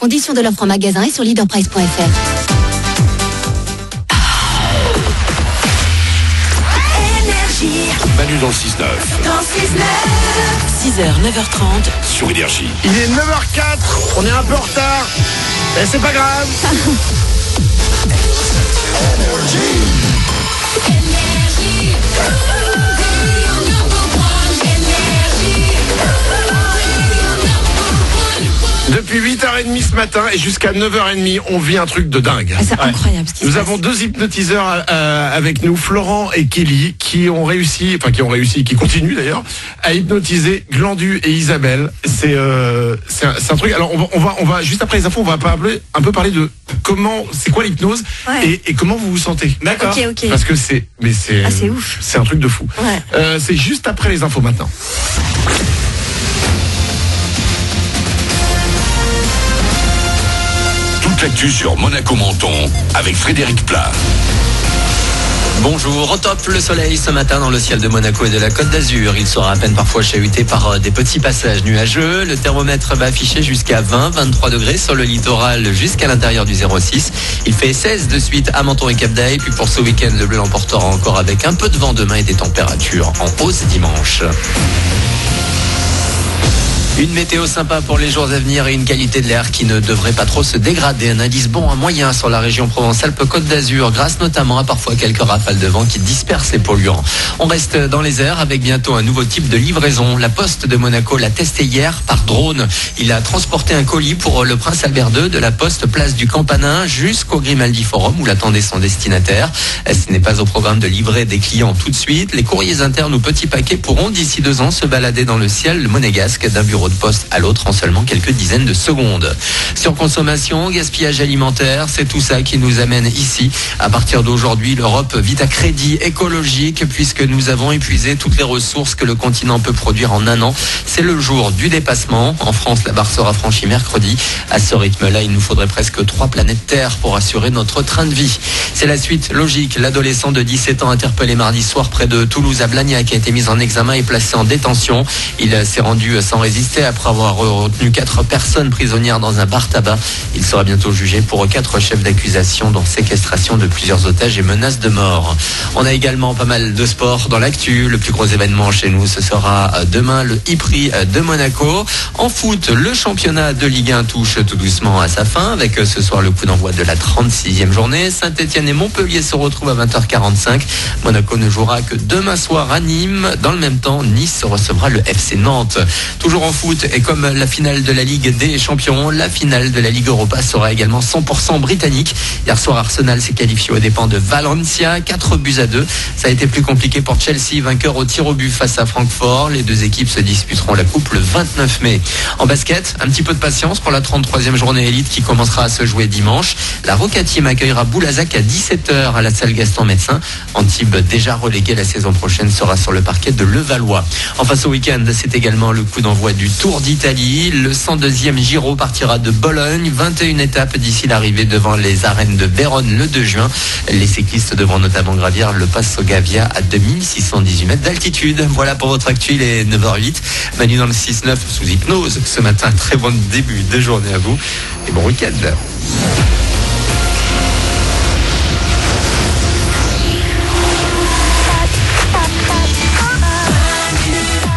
Conditions de l'offre en magasin et sur leaderprice.fr. Manu dans le 6-9. 6h, 9h30. Sur Énergie. Il est 9h04, on est un peu en retard, mais c'est pas grave. Depuis 8h30 ce matin et jusqu'à 9h30, on vit un truc de dingue. C'est incroyable ce qui se passe. Nous avons deux hypnotiseurs avec nous, Florent et Kelly, qui continuent d'ailleurs, à hypnotiser Glandu et Isabelle. C'est un truc. Alors on va juste après les infos, on va un peu parler de c'est quoi l'hypnose et comment vous vous sentez. D'accord. Ok. Parce que c'est ouf. C'est un truc de fou. Ouais. C'est juste après les infos maintenant. Toute l'actu sur Monaco Menton avec Frédéric Plat. Bonjour, au top le soleil ce matin dans le ciel de Monaco et de la Côte d'Azur. Il sera à peine parfois chahuté par des petits passages nuageux. Le thermomètre va afficher jusqu'à 20-23 degrés sur le littoral jusqu'à l'intérieur du 06. Il fait 16 de suite à Menton et Cap d'Aille. Puis pour ce week-end, le bleu l'emportera encore avec un peu de vent demain et des températures en hausse dimanche. Une météo sympa pour les jours à venir et une qualité de l'air qui ne devrait pas trop se dégrader. Un indice bon à moyen sur la région Provence-Alpes-Côte d'Azur, grâce notamment à parfois quelques rafales de vent qui dispersent les polluants. On reste dans les airs avec bientôt un nouveau type de livraison. La Poste de Monaco l'a testé hier par drone. Il a transporté un colis pour le Prince Albert II de la Poste place du Campanin jusqu'au Grimaldi Forum où l'attendait son destinataire. Ce n'est pas au programme de livrer des clients tout de suite. Les courriers internes ou petits paquets pourront d'ici 2 ans se balader dans le ciel monégasque d'un bureau de poste à l'autre en seulement quelques dizaines de secondes. Surconsommation, gaspillage alimentaire, c'est tout ça qui nous amène ici. À partir d'aujourd'hui, l'Europe vit à crédit écologique puisque nous avons épuisé toutes les ressources que le continent peut produire en un an. C'est le jour du dépassement. En France, la barre sera franchie mercredi. À ce rythme-là, il nous faudrait presque 3 planètes Terre pour assurer notre train de vie. C'est la suite logique. L'adolescent de 17 ans interpellé mardi soir près de Toulouse à Blagnac a été mis en examen et placé en détention. Il s'est rendu sans résister après avoir retenu 4 personnes prisonnières dans un bar tabac. Il sera bientôt jugé pour 4 chefs d'accusation, dont séquestration de plusieurs otages et menaces de mort. On a également pas mal de sport dans l'actu. Le plus gros événement chez nous, ce sera demain le e-prix de Monaco. En foot, le championnat de Ligue 1 touche tout doucement à sa fin avec ce soir le coup d'envoi de la 36e journée. Saint-Etienne et Montpellier se retrouvent à 20h45. Monaco ne jouera que demain soir à Nîmes. Dans le même temps, Nice recevra le FC Nantes. Toujours en foot, et comme la finale de la Ligue des Champions, la finale de la Ligue Europa sera également 100% britannique. Hier soir, Arsenal s'est qualifié aux dépens de Valencia, 4-2. Ça a été plus compliqué pour Chelsea, vainqueur au tir au but face à Francfort. Les deux équipes se disputeront la coupe le 29 mai. En basket, un petit peu de patience pour la 33e journée élite qui commencera à se jouer dimanche. La Roca Team accueillera Boulazac à 17h à la salle Gaston Médecin. Antibes, déjà relégué la saison prochaine, sera sur le parquet de Levallois. Enfin, ce week-end, c'est également le coup d'envoi du Tour d'Italie. Le 102e Giro partira de Bologne. 21 étapes d'ici l'arrivée devant les arènes de Vérone le 2 juin. Les cyclistes devront notamment gravir le Passo Gavia à 2618 mètres d'altitude. Voilà pour votre actu, il est 9h08. Manu dans le 6-9 sous hypnose. Ce matin, très bon début de journée à vous et bon week-end.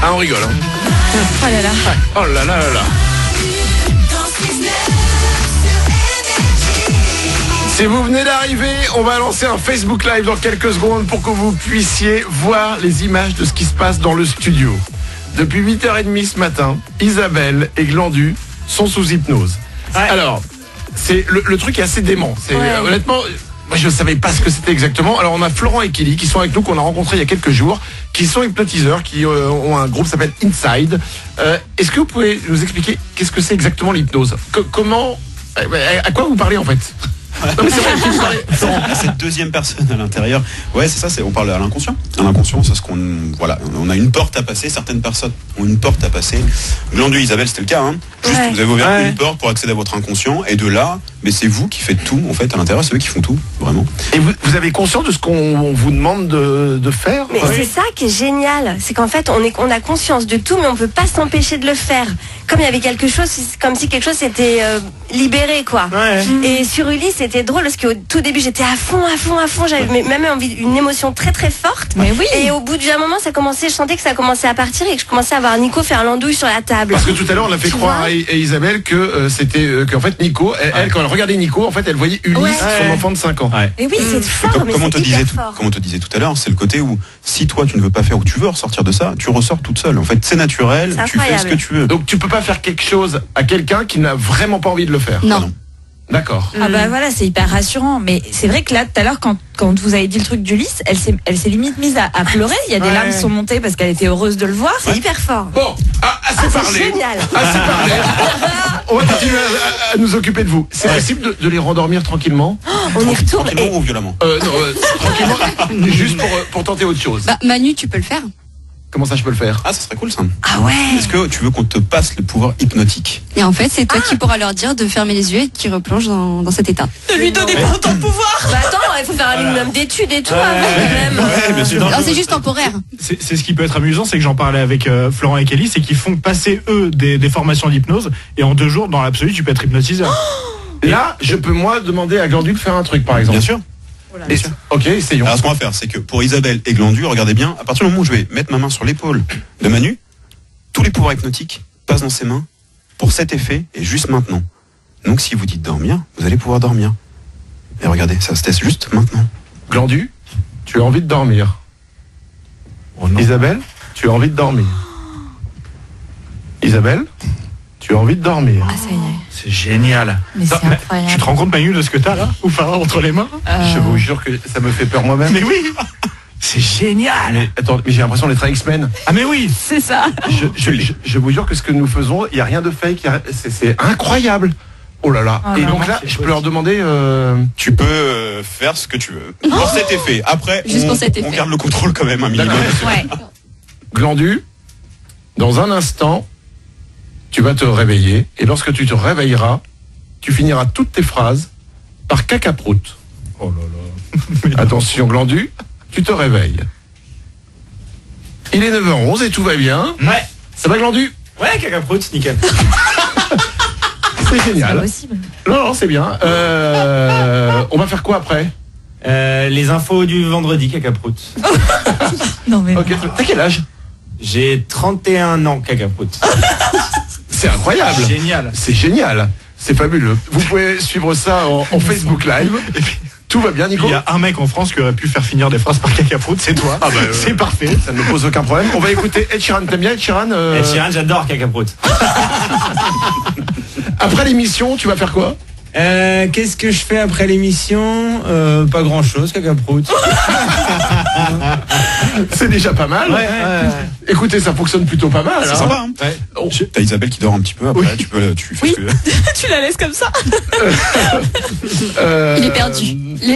Ah, on rigole, hein. Oh là là. Oh là là là là. Si vous venez d'arriver, on va lancer un Facebook Live dans quelques secondes pour que vous puissiez voir les images de ce qui se passe dans le studio. Depuis 8h30 ce matin, Isabelle et Glandu sont sous hypnose. Ouais. Alors, le truc est assez dément. Honnêtement, moi je ne savais pas ce que c'était exactement. Alors on a Florent et Kelly qui sont avec nous, qu'on a rencontrés il y a quelques jours, qui sont hypnotiseurs, qui ont un groupe qui s'appelle Inside. Est-ce que vous pouvez nous expliquer qu'est-ce que c'est exactement l'hypnose ? Comment, à quoi vous parlez en fait ? Non, mais c'est vrai, tu parlais. Cette deuxième personne à l'intérieur, ouais, c'est ça, on parle à l'inconscient. À l'inconscient, c'est ce qu'on, voilà, on a une porte à passer, certaines personnes ont une porte à passer. Glandu, Isabelle, c'était le cas, hein. Juste, vous avez ouvert une porte pour accéder à votre inconscient, et de là, mais c'est vous qui faites tout, en fait, à l'intérieur, c'est eux qui font tout, vraiment. Et vous avez conscience de ce qu'on vous demande de faire? Mais c'est ça qui est génial, c'est qu'en fait on a conscience de tout, mais on peut pas s'empêcher de le faire. Comme il y avait quelque chose, c'est comme si quelque chose s'était libéré, quoi. Ouais. Et sur Ulysse, c'était drôle parce qu'au tout début, j'étais à fond, j'avais même envie, une émotion très très forte. Mais oui. Et au bout d'un moment, je sentais que ça commençait à partir et que je commençais à voir Nico faire l'andouille sur la table. Parce que tout à l'heure, on a fait croire à Isabelle que c'était qu'en fait Nico, elle, quand elle regardait Nico, en fait, elle voyait Ulysse, son enfant de 5 ans. Ouais. Et oui, c'est fort, mais Comme on te c'est disait hyper fort. comme on te disait tout à l'heure, c'est le côté où si toi tu ne veux pas faire ou tu veux ressortir de ça, tu ressors toute seule. En fait, c'est naturel, C'est tu fais ce incroyable. que tu veux. Donc tu peux pas faire quelque chose à quelqu'un qui n'a vraiment pas envie de le faire. Non. D'accord. Ah bah voilà, c'est hyper rassurant. Mais c'est vrai que là, tout à l'heure, quand vous avez dit le truc d'Ulysse, elle s'est limite mise à pleurer. Il y a des larmes qui sont montées parce qu'elle était heureuse de le voir. C'est hyper fort. Bon, assez parlé. C'est génial. Assez parlé. On va continuer à nous occuper de vous. C'est possible de les rendormir tranquillement? On y retourne. Tranquillement ou violemment? Tranquillement, juste pour tenter autre chose. Bah, Manu, tu peux le faire. Comment ça, je peux le faire? Ah, ça serait cool ça. Ah ouais. Est-ce que tu veux qu'on te passe le pouvoir hypnotique? Et en fait, c'est toi qui pourras leur dire de fermer les yeux et qui replonge dans cet état. Ne lui donnez pas autant de pouvoir. Bah attends, il faut faire un minimum d'études et tout avant quand même. Ouais, bien sûr. Alors, c'est juste temporaire. C'est ce qui peut être amusant, c'est que j'en parlais avec Florent et Kelly, c'est qu'ils font passer eux des formations d'hypnose et en 2 jours, dans l'absolu, tu peux être hypnotiseur. Là, je peux moi demander à Glandu de faire un truc, par exemple. Bien sûr. Ok, essayons. Alors ce qu'on va faire, c'est que pour Isabelle et Glandu, regardez bien, à partir du moment où je vais mettre ma main sur l'épaule de Manu, tous les pouvoirs hypnotiques passent dans ses mains pour cet effet et juste maintenant. Donc si vous dites dormir, vous allez pouvoir dormir. Et regardez, ça se teste juste maintenant. Glandu, tu as envie de dormir. Oh non. Isabelle, tu as envie de dormir. Isabelle, tu as envie de dormir. Ah, ça y est. C'est génial. Mais c'est incroyable. Tu te rends compte, Manu, de ce que t'as là ou pas entre les mains? Je vous jure que ça me fait peur moi-même. Mais oui. C'est génial. Mais attends, mais j'ai l'impression d'être un X-Men. Ah mais oui. C'est ça. Je vous jure que ce que nous faisons, il n'y a rien de fake, c'est incroyable. Oh là là. Oh Et là donc là. là, je peux leur demander... Tu peux faire ce que tu veux. Pour cet effet. Après, Juste pour cet on effet. garde le contrôle quand même un minimum. Ouais. Glandu, dans un instant, tu vas te réveiller. Et lorsque tu te réveilleras, tu finiras toutes tes phrases par cacaproute. Oh là là. Attention Glandu, tu te réveilles. Il est 9h11 et tout va bien. Ouais. Ça va Glandu? Ouais, cacaproute, nickel. C'est C'est pas génial. possible. Non, c'est bien. On va faire quoi après? Les infos du vendredi, cacaproute. Non mais. Ok, t'as quel âge? J'ai 31 ans, cacaproute. C'est incroyable. Génial. C'est génial. C'est fabuleux. Vous pouvez suivre ça en Facebook Live. Tout va bien, Nico? Il y a un mec en France qui aurait pu faire finir des phrases par cacaproute, c'est toi. Ah bah, c'est parfait. Ça ne me pose aucun problème. On va écouter Ed Sheeran. T'aimes bien Ed Sheeran? Ed Sheeran, j'adore cacaproute. Après l'émission, tu vas faire quoi? Qu'est-ce que je fais après l'émission? Pas grand chose, cacaproute. C'est déjà pas mal. Écoutez, ça fonctionne plutôt pas mal. C'est hein. sympa, hein. Oh. T'as Isabelle qui dort un petit peu, après tu fais ce que... Tu la laisses comme ça. Il est perdu.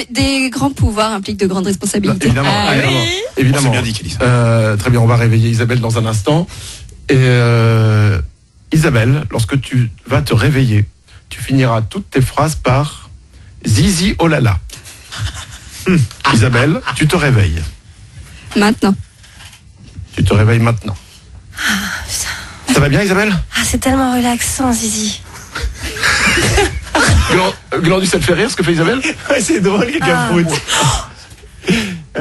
Des grands pouvoirs impliquent de grandes responsabilités. Évidemment, Ah évidemment. oui. Évidemment. C'est bien dit, Kelly. Très bien, on va réveiller Isabelle dans un instant. Et Isabelle, lorsque tu vas te réveiller, tu finiras toutes tes phrases par Zizi oh là là. Isabelle, tu te réveilles. Maintenant. Tu te réveilles maintenant. Ça va bien Isabelle? Ah, c'est tellement relaxant, Zizi. Glandu, ça te fait rire ce que fait Isabelle? Ouais, c'est drôle, cacaproute.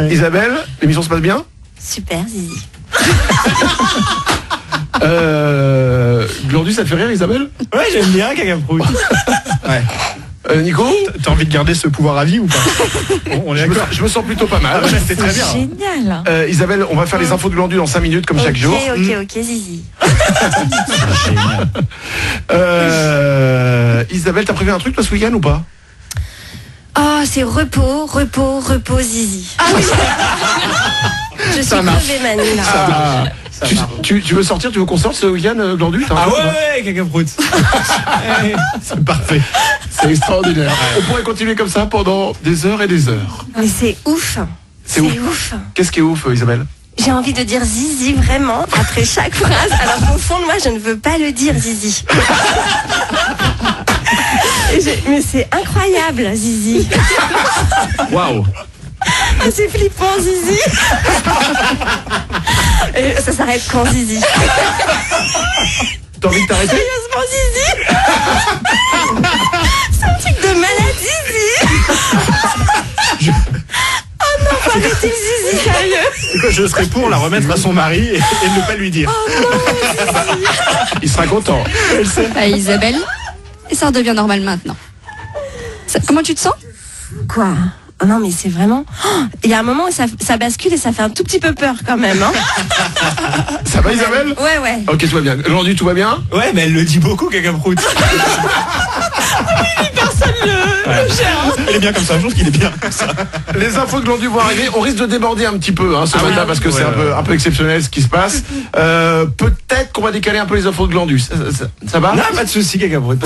Isabelle, l'émission se passe bien? Super, Zizi. Glandu, ça te fait rire Isabelle? Ouais, j'aime bien cacaproute. Ouais. Nico? T'as envie de garder ce pouvoir à vie ou pas? On est d'accord. Je me sens plutôt pas mal. C'est très bien. Génial. Isabelle, on va faire les infos de Glandu dans 5 minutes comme chaque jour. Ok, Zizi. Isabelle, t'as prévu un truc toi ce week-end ou pas? Oh, c'est repos, Zizi. Je suis Ça marche. crevée, Manu, là. Ah, tu veux sortir, tu veux qu'on sorte ce week-end, Glandu? Ah ouais, cacaproute. C'est parfait. C'est extraordinaire. On pourrait continuer comme ça pendant des heures et des heures. Mais c'est ouf. C'est ouf. Qu'est-ce qui est ouf, Isabelle? J'ai envie de dire zizi vraiment après chaque phrase, alors qu'au fond de moi, je ne veux pas le dire zizi. Mais c'est incroyable, zizi. Waouh. Ah, c'est flippant, zizi. Et ça s'arrête quand, zizi? T'as envie de t'arrêter? Sérieusement, zizi. C'est un truc de maladie, zizi. Oh non, faut arrêter le zizi, sérieux. Je serais pour la remettre à son mari et ne pas lui dire. Oh non, zizi. Il sera content. Elle sait. Ah, Isabelle, et ça redevient normal maintenant. Comment tu te sens? Quoi? Oh non, mais c'est vraiment... Oh, il y a un moment où ça bascule et ça fait un tout petit peu peur quand même. Hein. Ça va, Isabelle? Ouais. Ok, tout va bien. Glandu, tout va bien? Ouais, mais elle le dit beaucoup, cacaproute. Personne le gère. Il est bien comme ça, je pense qu'il est bien comme ça. Les infos de Glandu vont arriver. On risque de déborder un petit peu ce matin parce que c'est un peu exceptionnel ce qui se passe. Peut-être qu'on va décaler un peu les infos de Glandu. Ça va? Non, pas de soucis, cacaproute.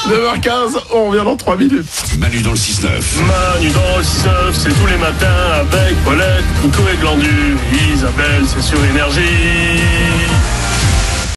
9h15, on revient dans 3 minutes. Manu dans le 6-9. Manu dans le 6-9, c'est tous les matins avec Paulette, Nico et Glandu. Isabelle, c'est sur Énergie.